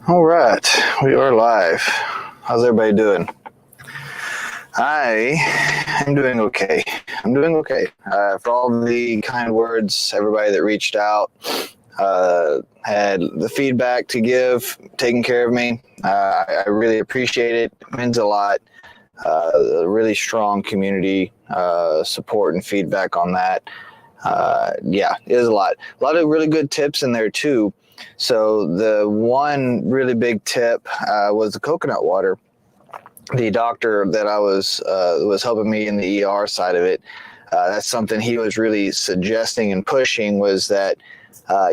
All right, we are live. How's everybody doing? I am doing okay. I'm doing okay. For all the kind words, everybody that reached out, had the feedback to give, taking care of me. I really appreciate it. It means a lot. A really strong community support and feedback on that. Yeah, it is a lot. A lot of really good tips in there too. So the one really big tip was the coconut water. The doctor that I was helping me in the ER side of it. That's something he was really suggesting and pushing was that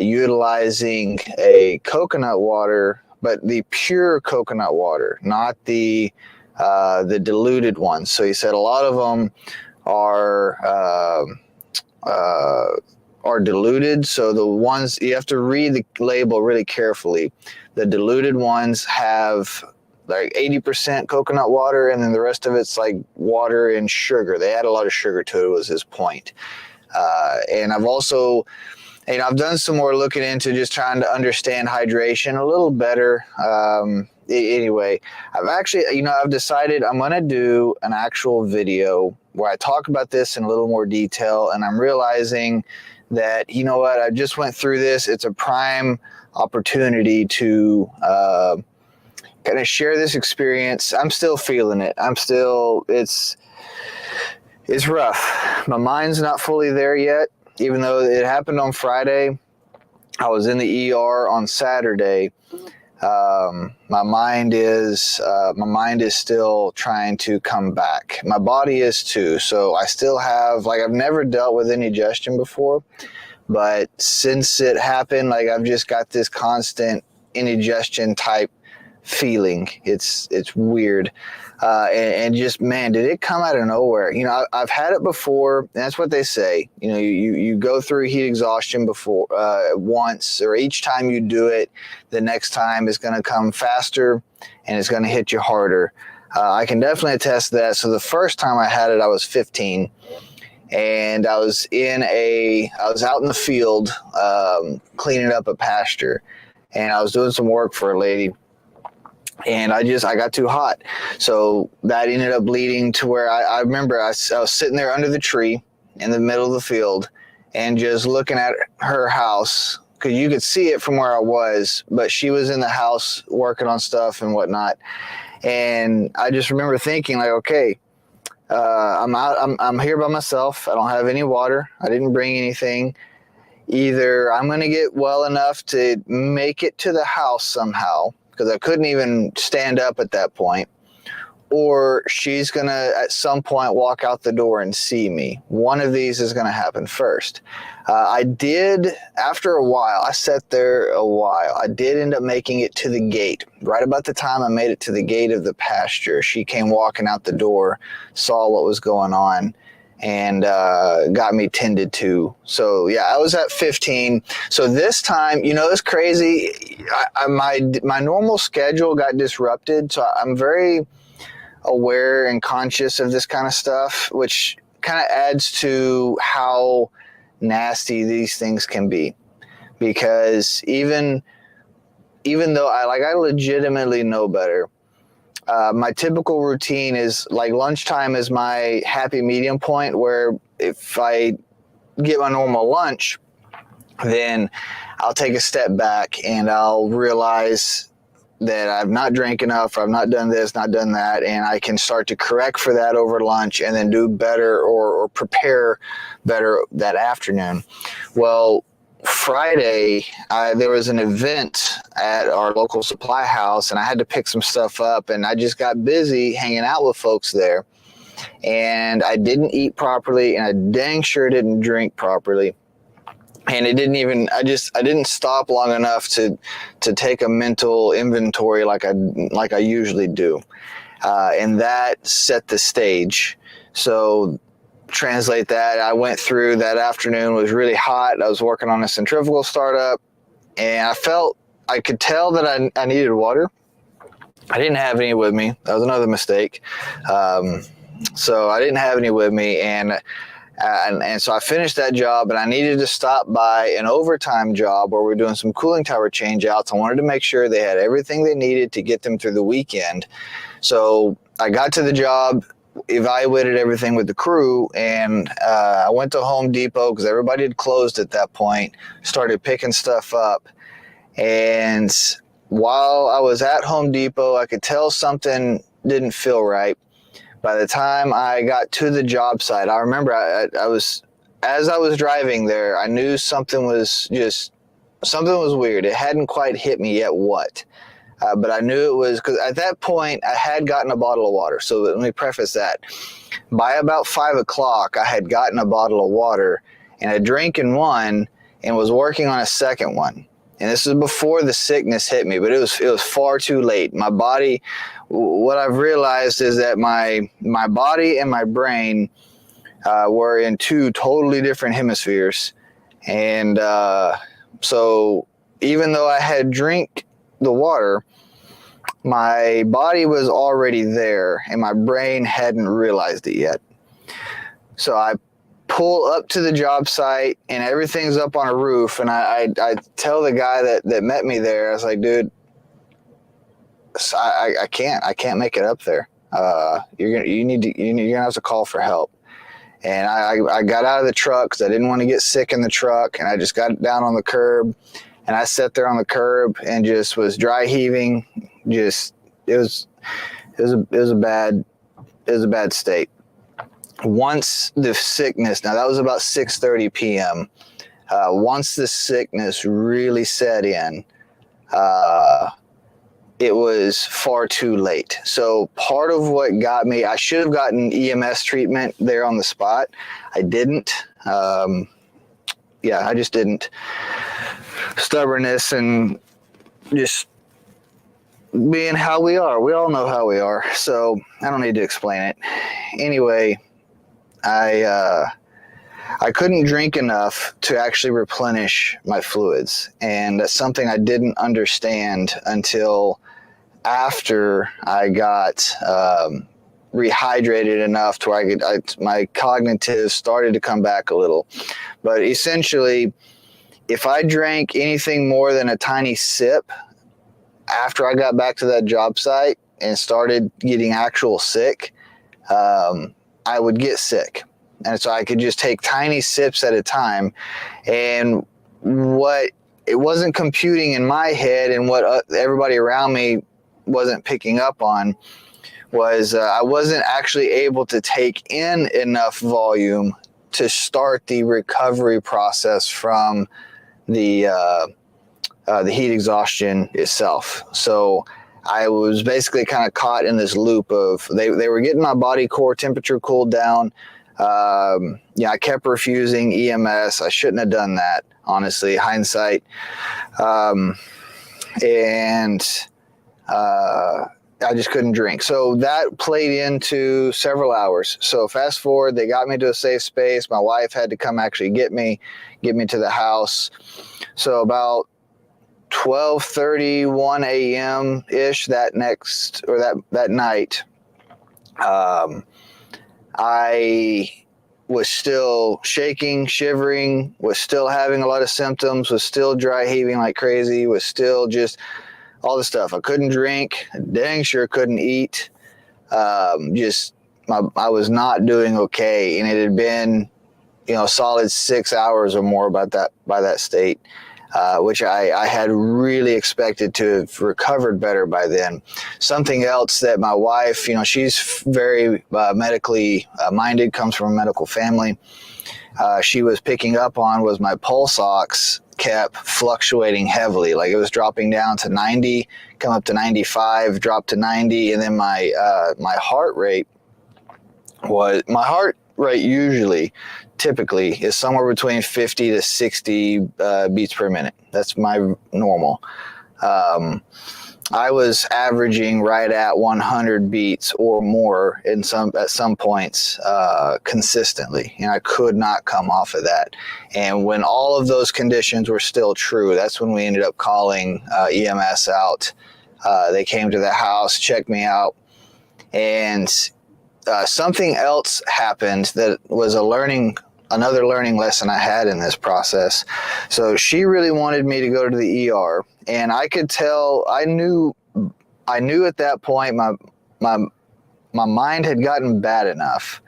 utilizing a coconut water, but the pure coconut water, not the diluted ones. So he said a lot of them are diluted. So the ones you have to read the label really carefully. The diluted ones have like 80% coconut water, and then the rest of it's like water and sugar. They add a lot of sugar to it, was his point. And I've also, I've done some more looking into just trying to understand hydration a little better. Anyway, I've actually, I've decided I'm going to do an actual video where I talk about this in a little more detail, and I'm realizing that, you know what, I just went through this. It's a prime opportunity to kind of share this experience. I'm still feeling it. It's rough. My mind's not fully there yet, even though it happened on Friday. I was in the ER on Saturday. My mind is still trying to come back. My body is too. So I still have, I've never dealt with indigestion before, but since it happened, I've just got this constant indigestion type feeling. It's weird. And just, man, did it come out of nowhere? I've had it before, and that's what they say. You go through heat exhaustion before once, or each time you do it, the next time is going to come faster and it's going to hit you harder. I can definitely attest to that. So the first time I had it, I was 15, and I was out in the field cleaning up a pasture, and I was doing some work for a lady. And I got too hot. So that ended up leading to where I remember I was sitting there under the tree in the middle of the field and just looking at her house, because you could see it from where I was, but she was in the house working on stuff and whatnot. And I just remember thinking, okay, I'm here by myself. I don't have any water. I didn't bring anything. Either I'm going to get well enough to make it to the house somehow, because I couldn't even stand up at that point, or she's going to at some point walk out the door and see me. One of these is going to happen first. I did, after a while, I sat there a while. I did end up making it to the gate. Right about the time I made it to the gate of the pasture, she came walking out the door, saw what was going on, and got me tended to. So yeah, I was at 15. So this time, it's crazy. My normal schedule got disrupted, so I'm very aware and conscious of this kind of stuff, which kind of adds to how nasty these things can be. Because even though I legitimately know better, my typical routine is lunchtime is my happy medium point, where if I get my normal lunch, then I'll take a step back and I'll realize that I've not drank enough, or I've not done this, not done that, and I can start to correct for that over lunch and then do better or prepare better that afternoon. Well, Friday, there was an event at our local supply house, and I had to pick some stuff up, and I just got busy hanging out with folks there, and I didn't eat properly, and I dang sure didn't drink properly. And it didn't even, I didn't stop long enough to take a mental inventory like I usually do. And that set the stage. So translate that, I went through that afternoon, was really hot. I was working on a centrifugal startup, and I could tell that I needed water. I didn't have any with me. That was another mistake. So I didn't have any with me, and And so I finished that job, and I needed to stop by an overtime job where we're doing some cooling tower change outs. I wanted to make sure they had everything they needed to get them through the weekend. So I got to the job, evaluated everything with the crew, and I went to Home Depot because everybody had closed at that point, started picking stuff up. And while I was at Home Depot, I could tell something didn't feel right. By the time I got to the job site, I remember as I was driving there, I knew something was weird. It hadn't quite hit me yet what. But I knew it was because at that point I had gotten a bottle of water. So let me preface that. By about 5 o'clock, I had gotten a bottle of water and had drinking one and was working on a second one. And this was before the sickness hit me, but it was far too late. My body, what I've realized is that my body and my brain were in two totally different hemispheres. And so even though I had drank the water, my body was already there and my brain hadn't realized it yet. So I pull up to the job site and everything's up on a roof, and I tell the guy that met me there, I was like, dude, I can't make it up there. You're gonna have to call for help. And I got out of the truck because I didn't want to get sick in the truck, and I just got down on the curb, and I sat there on the curb and just was dry heaving. Just it was a bad state. Once the sickness, now that was about 6:30 p.m. Once the sickness really set in, it was far too late. So part of what got me, I should have gotten EMS treatment there on the spot. I didn't. I just didn't. Stubbornness and just being how we are. We all know how we are. So I don't need to explain it. Anyway, I couldn't drink enough to actually replenish my fluids. And that's something I didn't understand until after I got rehydrated enough to where my cognitive started to come back a little. But essentially, if I drank anything more than a tiny sip after I got back to that job site and started getting actual sick, I would get sick. And so I could just take tiny sips at a time. And what it wasn't computing in my head and what everybody around me wasn't picking up on was I wasn't actually able to take in enough volume to start the recovery process from the heat exhaustion itself. So I was basically kind of caught in this loop of they were getting my body core temperature cooled down. I kept refusing EMS. I shouldn't have done that, honestly, hindsight. I just couldn't drink. So that played into several hours. So fast forward, they got me to a safe space. My wife had to come actually get me to the house. So about 12:31 a.m. ish that night, I was still shaking, shivering, was still having a lot of symptoms, was still dry heaving like crazy, was still just all the stuff. I couldn't drink, dang sure couldn't eat. I was not doing okay, and it had been, a solid 6 hours or more by that state. Which I had really expected to have recovered better by then. Something else that my wife, she's very medically minded, comes from a medical family. She was picking up on was my pulse ox kept fluctuating heavily. Like it was dropping down to 90, come up to 95, drop to 90. And then my heart rate typically is somewhere between 50 to 60 beats per minute. That's my normal. I was averaging right at 100 beats or more at some points consistently, and I could not come off of that. And when all of those conditions were still true, that's when we ended up calling EMS out. They came to the house, checked me out, and something else happened that was a learning another learning lesson I had in this process. So she really wanted me to go to the ER, and I could tell, I knew at that point my mind had gotten bad enough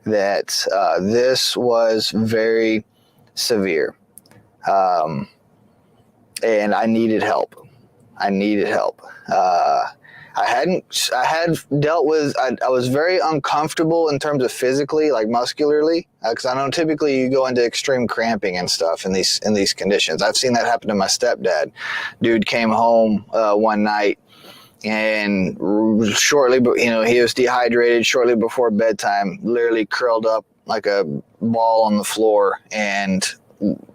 that this was very severe, and I needed help. I had dealt with, I was very uncomfortable in terms of physically, like muscularly, because I know typically you go into extreme cramping and stuff in these conditions. I've seen that happen to my stepdad. Dude came home one night, and shortly, he was dehydrated shortly before bedtime, literally curled up like a ball on the floor, and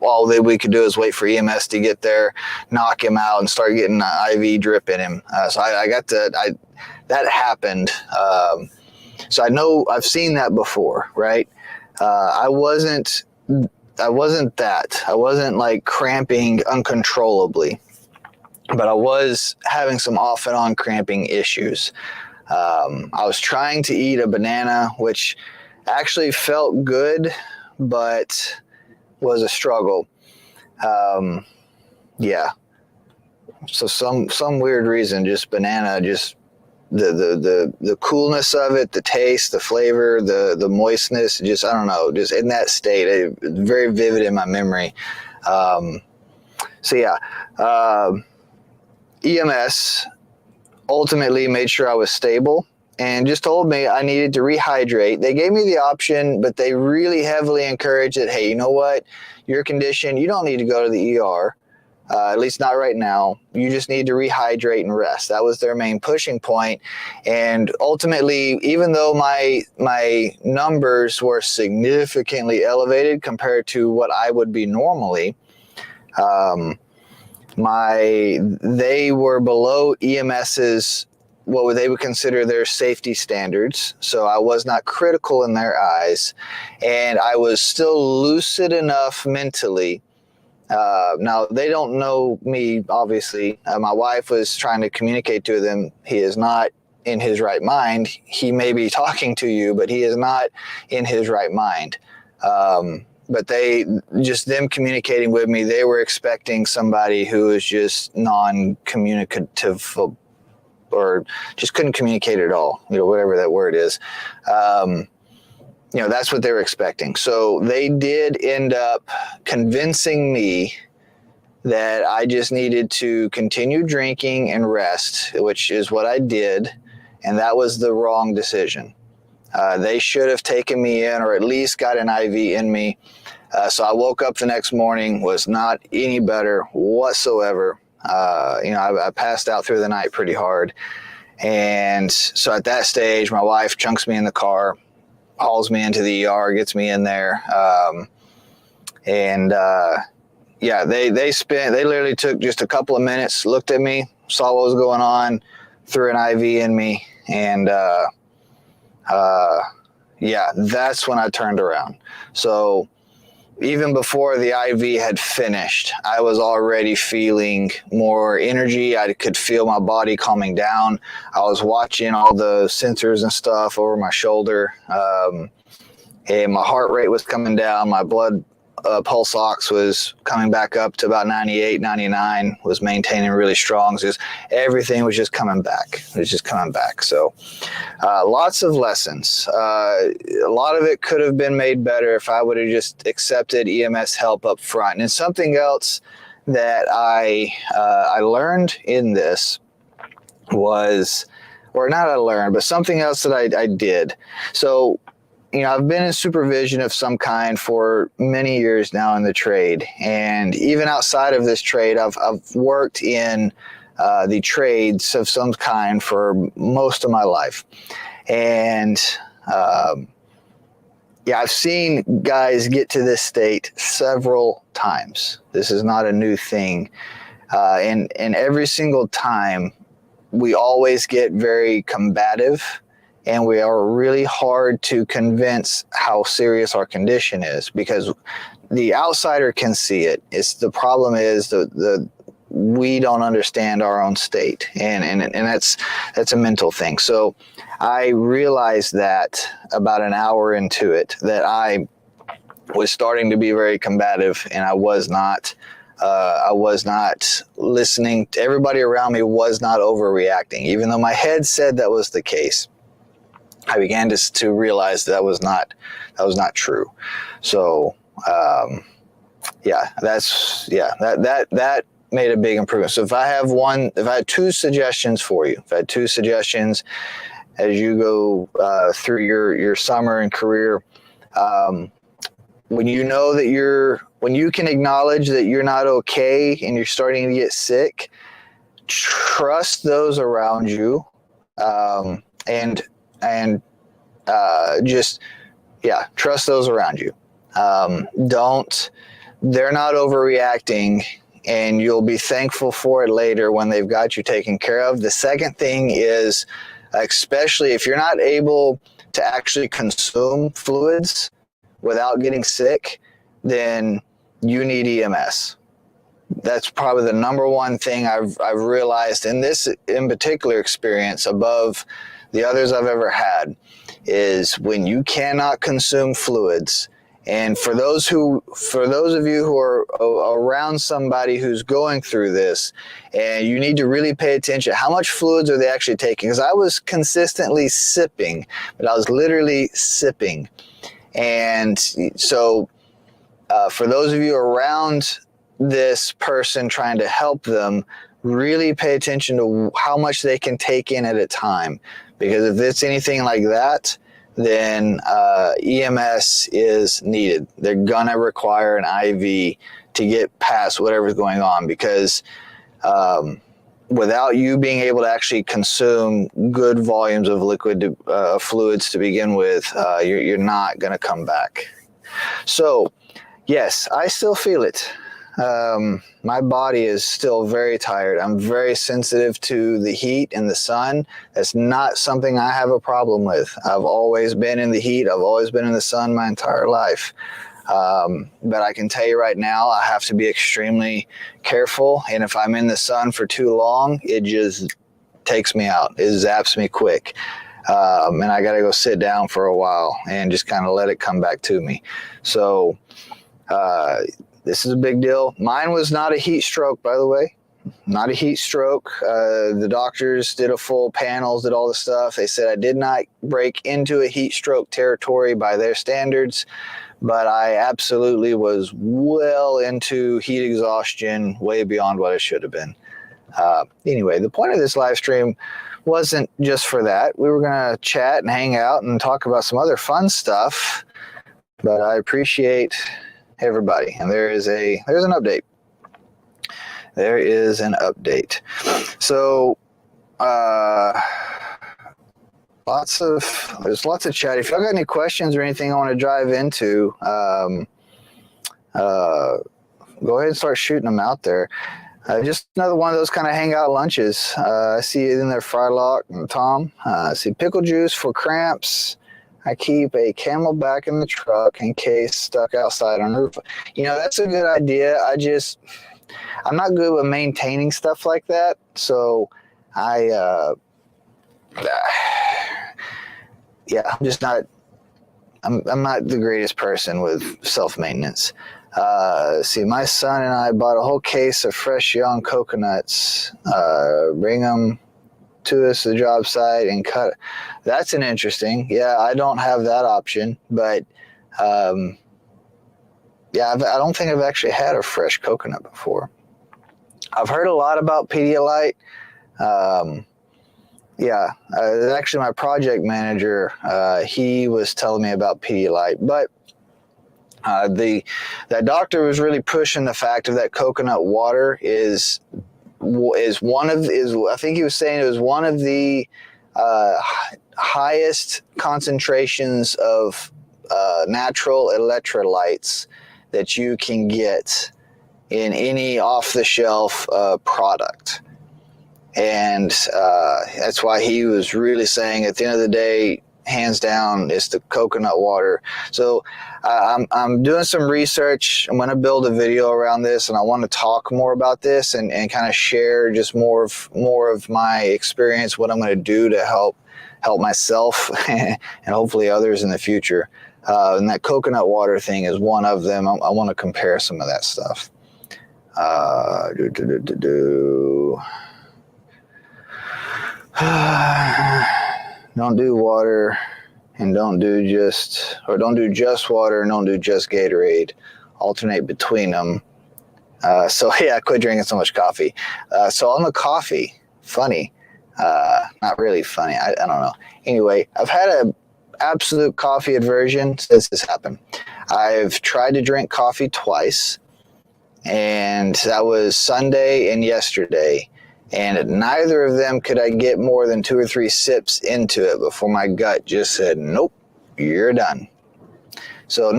all that we could do is wait for EMS to get there, knock him out, and start getting an IV drip in him. So that happened. So I know I've seen that before, right? I wasn't that. I wasn't like cramping uncontrollably, but I was having some off and on cramping issues. I was trying to eat a banana, which actually felt good, but was a struggle. Yeah. So some weird reason, just banana, just the coolness of it, the taste, the flavor, the moistness, just, I don't know, just in that state, very vivid in my memory. So yeah, EMS ultimately made sure I was stable and just told me I needed to rehydrate. They gave me the option, but they really heavily encouraged it. Hey, you know what? Your condition, you don't need to go to the ER, at least not right now. You just need to rehydrate and rest. That was their main pushing point. And ultimately, even though my numbers were significantly elevated compared to what I would be normally, they were below EMS's, what they would consider their safety standards. So I was not critical in their eyes, and I was still lucid enough mentally. Now, they don't know me, obviously. My wife was trying to communicate to them, he is not in his right mind. He may be talking to you, but he is not in his right mind. But them communicating with me, they were expecting somebody who was just non-communicative or just couldn't communicate at all, whatever that word is. That's what they were expecting. So they did end up convincing me that I just needed to continue drinking and rest, which is what I did. And that was the wrong decision. They should have taken me in, or at least got an IV in me. So I woke up the next morning, was not any better whatsoever. I passed out through the night pretty hard. And so at that stage, my wife chunks me in the car, hauls me into the ER, gets me in there. They literally took just a couple of minutes, looked at me, saw what was going on, threw an IV in me. And, that's when I turned around. So even before the IV had finished, I was already feeling more energy. I could feel my body calming down. I was watching all the sensors and stuff over my shoulder. And my heart rate was coming down. My blood pulse ox was coming back up to about 98, 99, was maintaining really strong. So everything was just coming back. It was just coming back. So lots of lessons. A lot of it could have been made better if I would have just accepted EMS help up front. And something else that I learned in this was, or not I learned, but something else that I did. So I've been in supervision of some kind for many years now in the trade. And even outside of this trade, I've worked in the trades of some kind for most of my life. And I've seen guys get to this state several times. This is not a new thing. And every single time, we always get very combative. And we are really hard to convince how serious our condition is, because the outsider can see it. The problem is we don't understand our own state, and that's a mental thing. So I realized that about an hour into it, that I was starting to be very combative, and I was not listening. Everybody around me was not overreacting, even though my head said that was the case. I began to realize that was not true. So that made a big improvement. So if I had two suggestions for you, as you go through your summer and career, when you know that when you can acknowledge that you're not okay and you're starting to get sick, trust those around you, trust those around you. They're not overreacting, and you'll be thankful for it later when they've got you taken care of. The second thing is, especially if you're not able to actually consume fluids without getting sick, then you need EMS. That's probably the number one thing I've realized in this in particular experience above the others I've ever had, is when you cannot consume fluids. And for those of you who are around somebody who's going through this, and you need to really pay attention, how much fluids are they actually taking? Because I was consistently sipping, but I was literally sipping. And so for those of you around this person trying to help them, really pay attention to how much they can take in at a time. Because if it's anything like that, then EMS is needed. They're gonna require an IV to get past whatever's going on, because without you being able to actually consume good volumes of liquid fluids to begin with, you're not gonna come back. So yes, I still feel it. My body is still very tired. I'm very sensitive to the heat and the sun. That's not something I have a problem with. I've always been in the heat. I've always been in the sun my entire life. But I can tell you right now, I have to be extremely careful. And if I'm in the sun for too long, it just takes me out. It zaps me quick. And I got to go sit down for a while and just kind of let it come back to me. So, this is a big deal. Mine was not a heat stroke, by the way. Not a heat stroke. The doctors did a full panels, did all the stuff. They said I did not break into a heat stroke territory by their standards, but I absolutely was well into heat exhaustion, way beyond what I should have been. Anyway, the point of this live stream wasn't just for that. We were going to chat and hang out and talk about some other fun stuff, but I appreciate everybody, and there's an update. There is an update. So there's lots of chat. If y'all got any questions or anything I want to dive into, go ahead and start shooting them out there. Just another one of those kind of hangout lunches. I see it in there, Frylock and Tom. I see pickle juice for cramps. I keep a Camelback in the truck in case stuck outside on the roof. You know, that's a good idea. I'm not good with maintaining stuff like that. So I'm just not, I'm not the greatest person with self-maintenance. See, my son and I bought a whole case of fresh young coconuts, bring them to us, the job site, and cut. That's an interesting. Yeah, I don't have that option, but I don't think I've actually had a fresh coconut before. I've heard a lot about Pedialyte. Actually my project manager, he was telling me about Pedialyte, but that doctor was really pushing the fact of that coconut water is I think he was saying it was one of the highest concentrations of natural electrolytes that you can get in any off-the-shelf product. And that's why he was really saying at the end of the day, hands down, it's the coconut water. So I'm doing some research. I'm going to build a video around this, and I want to talk more about this and kind of share just more of my experience, what I'm going to do to help myself and hopefully others in the future. And that coconut water thing is one of them. I want to compare some of that stuff. Don't do water and don't do just water and don't do just Gatorade. Alternate between them. So yeah, quit drinking so much coffee. So on the coffee, funny, not really funny. I don't know. Anyway, I've had a absolute coffee aversion since this happened. I've tried to drink coffee twice, and that was Sunday and yesterday. And at neither of them could I get more than 2 or 3 sips into it before my gut just said, nope, you're done. So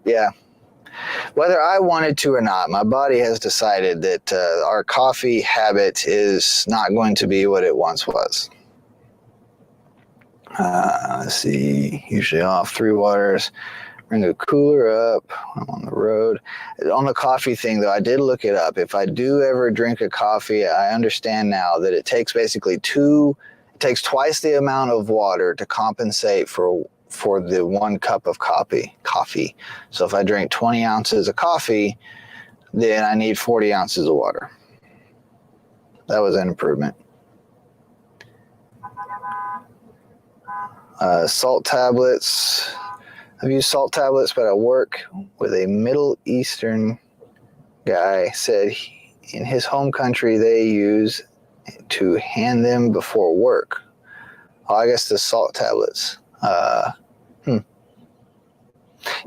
yeah. Whether I wanted to or not, my body has decided that our coffee habit is not going to be what it once was. Let's see, usually off 3 waters. Bring a cooler up. I'm on the road. On the coffee thing, though, I did look it up. If I do ever drink a coffee, I understand now that it takes basically twice the amount of water to compensate for the 1 cup of coffee. So if I drink 20 ounces of coffee, then I need 40 ounces of water. That was an improvement. Salt tablets. I've used salt tablets, but I work with a Middle Eastern guy. Said in his home country they use to hand them before work. Oh, I guess the salt tablets.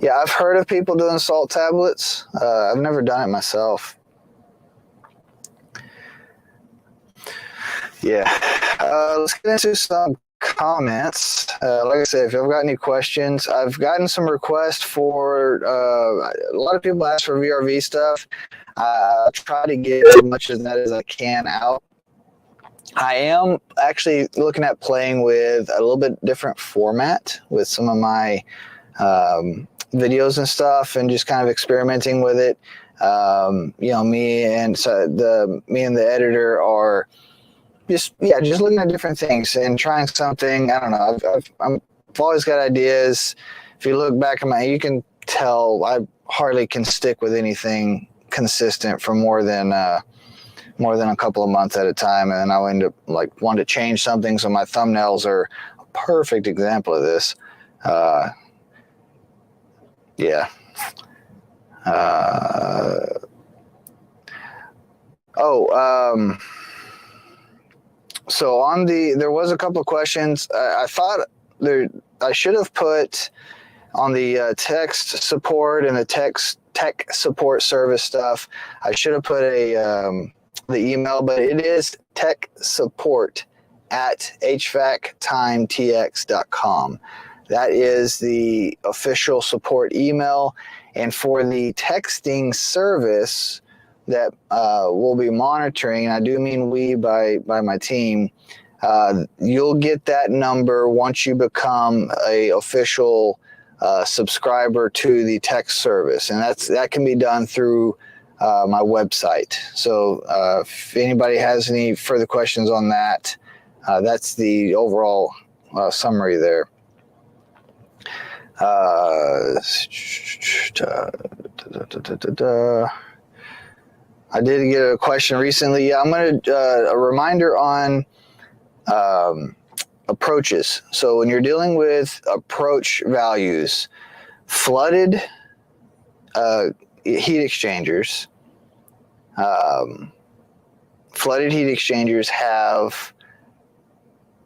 Yeah, I've heard of people doing salt tablets. I've never done it myself. Yeah. Let's get into some comments. Like I said, if you've got any questions, I've gotten some requests for a lot of people ask for VRV stuff. I'll try to get as much of that as I can out. I am actually looking at playing with a little bit different format with some of my videos and stuff, and just kind of experimenting with it. Me and the editor are just looking at different things and trying something. I don't know. I've always got ideas. If you look back at you can tell I hardly can stick with anything consistent for more than a couple of months at a time, and then I'll end up wanting to change something. So my thumbnails are a perfect example of this. Yeah. So there was a couple of questions. I thought I should have put on the text support and the tech support service stuff. I should have put the email, but it is techsupport@hvactimetx.com. That is the official support email. And for the texting service that we'll be monitoring, and I do mean we by my team, you'll get that number once you become a official subscriber to the text service. And that can be done through my website. So if anybody has any further questions on that, that's the overall summary there. I did get a question recently. Yeah, I'm going to a reminder on approaches. So when you're dealing with approach values, flooded heat exchangers, have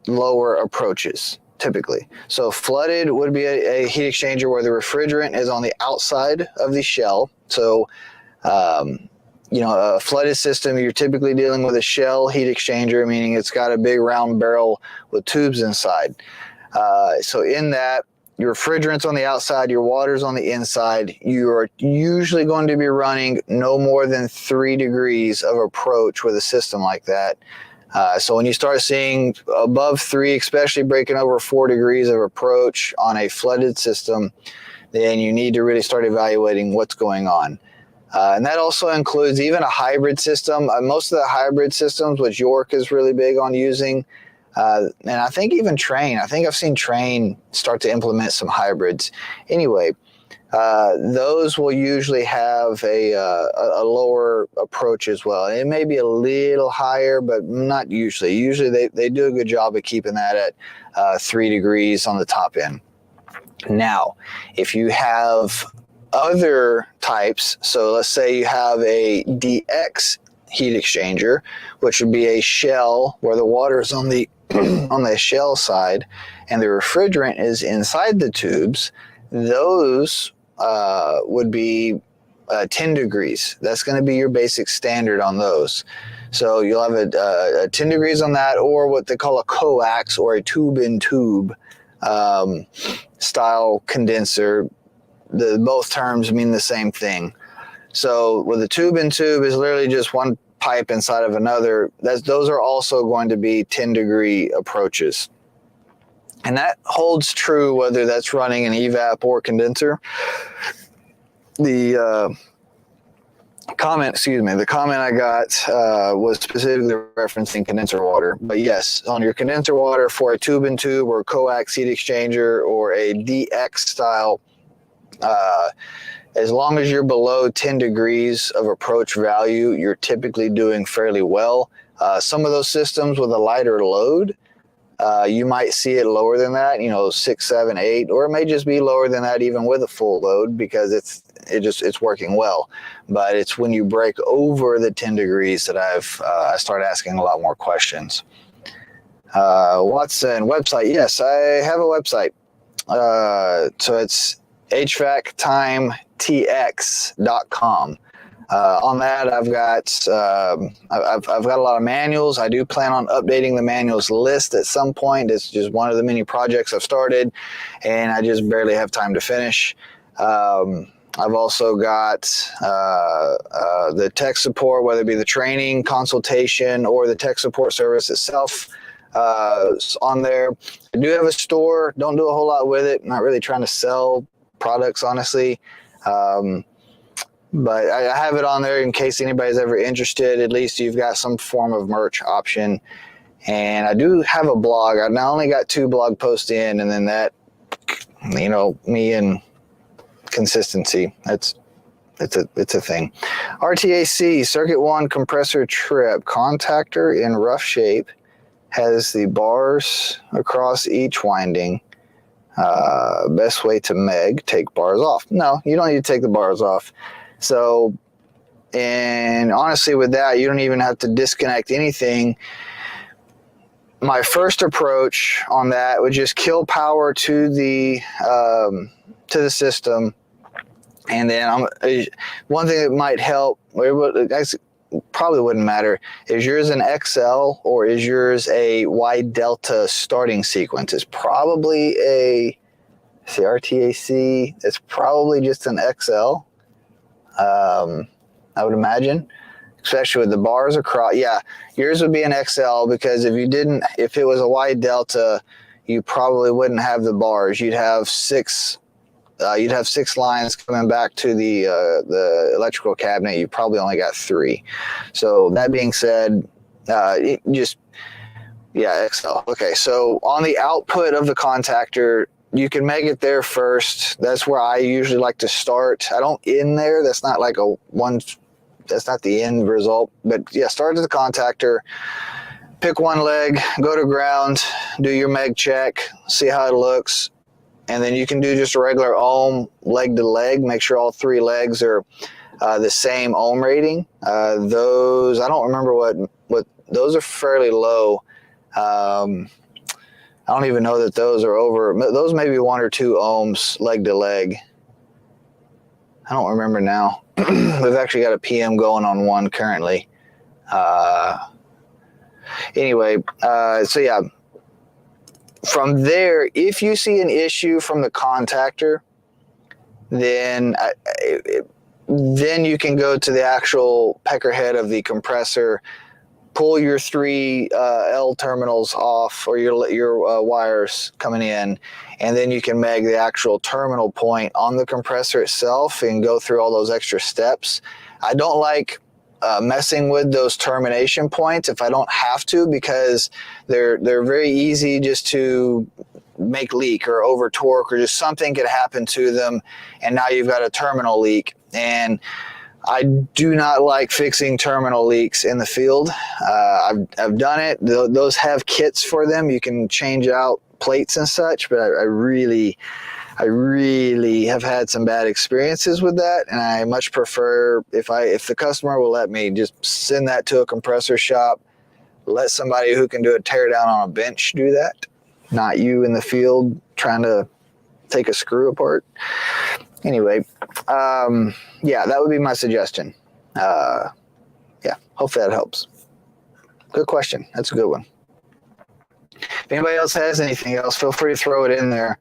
lower approaches. Typically. So flooded would be a heat exchanger where the refrigerant is on the outside of the shell. So, a flooded system, you're typically dealing with a shell heat exchanger, meaning it's got a big round barrel with tubes inside. So in that, your refrigerant's on the outside, your water's on the inside. You are usually going to be running no more than 3 degrees of approach with a system like that. So when you start seeing above 3, especially breaking over 4 degrees of approach on a flooded system, then you need to really start evaluating what's going on. And that also includes even a hybrid system. Most of the hybrid systems, which York is really big on using, And I think even Train, I think I've seen Train start to implement some hybrids. Anyway, those will usually have a lower approach as well. It may be a little higher, but not usually. Usually they do a good job of keeping that at 3 degrees on the top end. Now, if you have other types, so let's say you have a DX heat exchanger, which would be a shell where the water is on the on the shell side and the refrigerant is inside the tubes, those would be 10 degrees. That's going to be your basic standard on those. So you'll have a 10 degrees on that, or what they call a coax, or a tube-in-tube style condenser. Both terms mean the same thing. So with a tube-in-tube is literally just one pipe inside of another. Those are also going to be 10-degree approaches. And that holds true whether that's running an evap or condenser. The comment I got was specifically referencing condenser water. But yes, on your condenser water for a tube-in-tube or coax heat exchanger or a DX style, as long as you're below 10 degrees of approach value, you're typically doing fairly well. Some of those systems with a lighter load, you might see it lower than that, 6, 7, 8, or it may just be lower than that even with a full load because it's working well. But it's when you break over the 10 degrees that I start asking a lot more questions. Watson website. Yes, I have a website. So it's HVACtimetx.com. On that, I've got a lot of manuals. I do plan on updating the manuals list at some point. It's just one of the many projects I've started, and I just barely have time to finish. I've also got the tech support, whether it be the training, consultation, or the tech support service itself. On there. I do have a store. Don't do a whole lot with it. I'm not really trying to sell products, honestly. But I have it on there in case anybody's ever interested. At least you've got some form of merch option. And I do have a blog. I now only got 2 blog posts in, and then that, me and consistency. It's a thing. RTAC, Circuit 1 compressor trip. Contactor in rough shape. Has the bars across each winding. Best way to meg, take bars off. No, you don't need to take the bars off. So, and honestly with that, you don't even have to disconnect anything. My first approach on that would just kill power to the system. And then one thing that might help, probably wouldn't matter, is yours an XL or is yours a Y delta starting sequence? It's probably a RTAC. It's probably just an XL. I would imagine, especially with the bars across. Yeah, yours would be an XL because if it was a Y delta, you probably wouldn't have the bars. You'd have 6 lines coming back to the electrical cabinet. You probably only got 3. So that being said, XL. Okay, so on the output of the contactor, you can make it there first. That's where I usually like to start. I don't end there. That's not like that's not the end result. But yeah, start at the contactor, pick one leg, go to ground, do your meg check, see how it looks. And then you can do just a regular ohm leg to leg. Make sure all 3 legs are the same ohm rating. Those, I don't remember what those are fairly low. I don't even know that those are over. Those may be 1 or 2 ohms leg to leg. I don't remember now. We've actually got a PM going on one currently. Anyway, so yeah. From there, if you see an issue from the contactor, then you can go to the actual pecker head of the compressor, pull your 3 L terminals off, or your wires coming in, and then you can meg the actual terminal point on the compressor itself and go through all those extra steps. I don't like messing with those termination points if I don't have to, because they're very easy just to make leak or over torque, or just something could happen to them, and now you've got a terminal leak. And I do not like fixing terminal leaks in the field. I've done it. Those have kits for them. You can change out plates and such, but I really have had some bad experiences with that, and I much prefer if the customer will let me just send that to a compressor shop, let somebody who can do a tear down on a bench do that, not you in the field trying to take a screw apart. Anyway, yeah, that would be my suggestion. Yeah, hopefully that helps. Good question. That's a good one. If anybody else has anything else, feel free to throw it in there.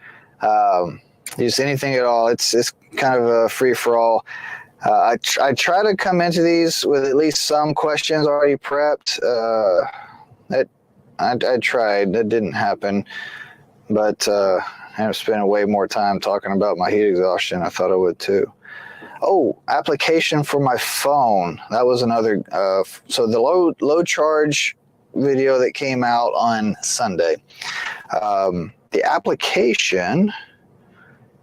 Just anything at all. It's kind of a free-for-all. I try to come into these with at least some questions already prepped. I tried. That didn't happen. But I ended up spending way more time talking about my heat exhaustion. I thought I would too. Oh, application for my phone. That was another. So the low charge video that came out on Sunday. The application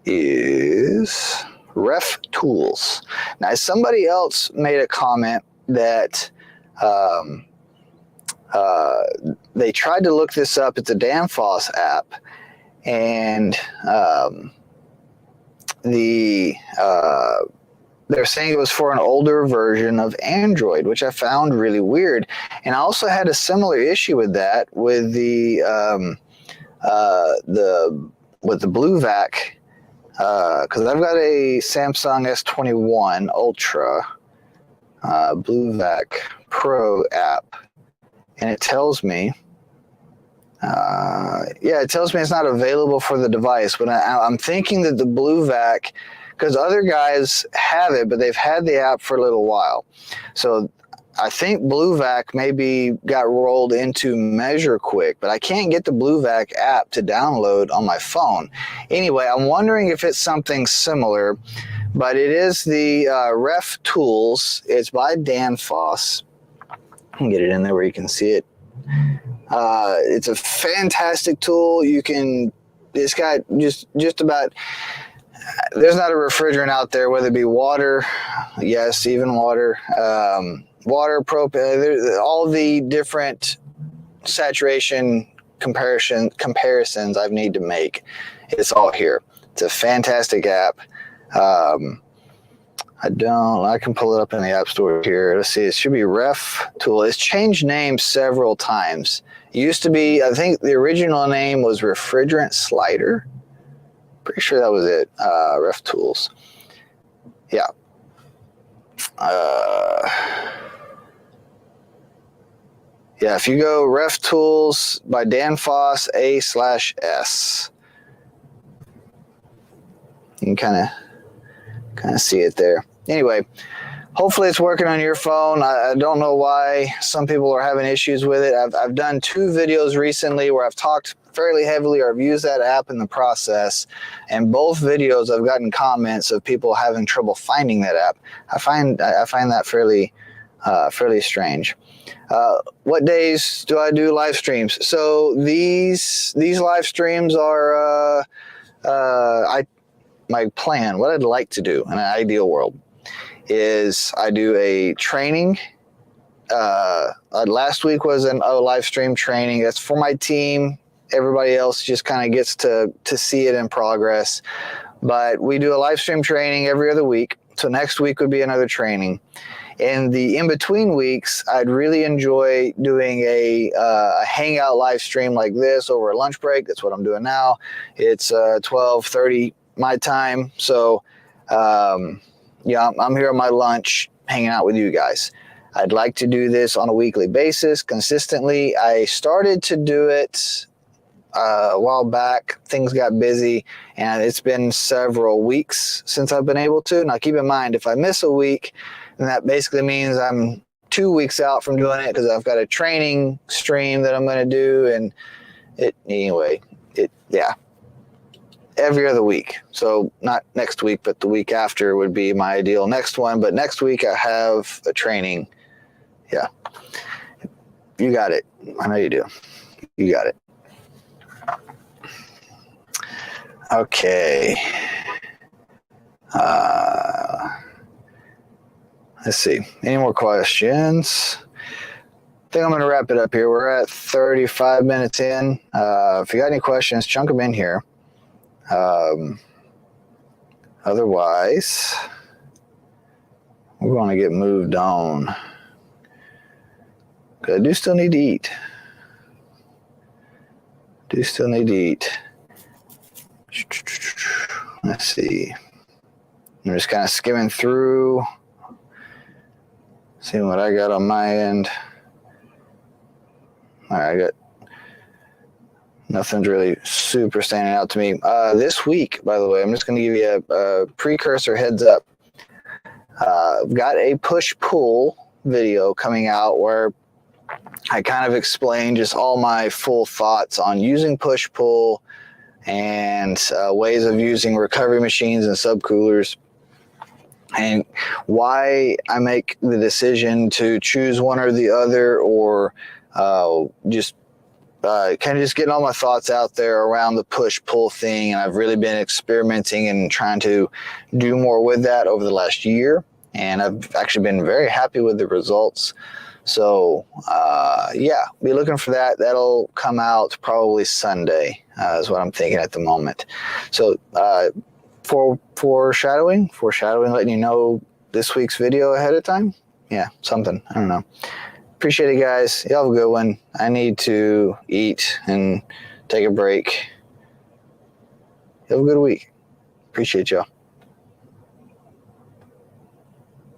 is Ref Tools. Now, somebody else made a comment that they tried to look this up. It's a Danfoss app, and they're saying it was for an older version of Android, which I found really weird. And I also had a similar issue with that with the Blue Vac, because I've got a Samsung S21 Ultra Blue Vac Pro app, and it tells me, it tells me it's not available for the device. But I'm thinking that the Blue Vac, because other guys have it, but they've had the app for a little while. So I think Blue Vac maybe got rolled into Measure Quick, but I can't get the Blue Vac app to download on my phone. Anyway, I'm wondering if it's something similar, but it is the Ref Tools. It's by Danfoss. I can get it in there where you can see it. It's a fantastic tool. It's got just about, there's not a refrigerant out there, whether it be water, yes, even water, water, propane, all the different saturation comparisons I need to make. It's all here. It's a fantastic app. I can pull it up in the App Store here. Let's see. It should be Ref Tool. It's changed names several times. It used to be, I think the original name was Refrigerant Slider. Pretty sure that was it. Ref Tools. Yeah. Yeah, if you go Ref Tools by Danfoss A/S, you can kind of see it there. Anyway, hopefully it's working on your phone. I don't know why some people are having issues with it. I've done 2 videos recently where I've talked fairly heavily, or I've used that app in the process, and both videos I've gotten comments of people having trouble finding that app. I find that fairly strange. What days do I do live streams? So these live streams are my plan. What I'd like to do in an ideal world is I do a training. Last week was a live stream training. That's for my team. Everybody else just kind of gets to see it in progress. But we do a live stream training every other week. So next week would be another training. In the in-between weeks, I'd really enjoy doing a hangout live stream like this over a lunch break. That's what I'm doing now. It's 12:30 my time. So, I'm here on my lunch hanging out with you guys. I'd like to do this on a weekly basis consistently. I started to do it a while back. Things got busy, and it's been several weeks since I've been able to. Now, keep in mind, if I miss a week, then that basically means I'm 2 weeks out from doing it, because I've got a training stream that I'm going to do, and every other week. So not next week, but the week after would be my ideal next one. But next week I have a training Yeah. You got it. I know you do. You got it. Okay. Let's see. Any more questions? I think I'm going to wrap it up here. We're at 35 minutes in. If you got any questions, chunk them in here. Otherwise, we're going to get moved on. Because I do still need to eat. Let's see. I'm just kind of skimming through, seeing what I got on my end. All right, I got nothing's really super standing out to me. This week, by the way, I'm just going to give you a precursor heads up. I've got a push-pull video coming out where I kind of explain just all my full thoughts on using push-pull and ways of using recovery machines and subcoolers, and why I make the decision to choose one or the other, or just kind of just getting all my thoughts out there around the push-pull thing. And I've really been experimenting and trying to do more with that over the last year, and I've actually been very happy with the results. So yeah, be looking for that. That'll come out probably Sunday, is what I'm thinking at the moment. So foreshadowing, letting you know this week's video ahead of time. Yeah, something. I don't know. Appreciate it, guys. Y'all have a good one. I need to eat and take a break. Have a good week. Appreciate y'all.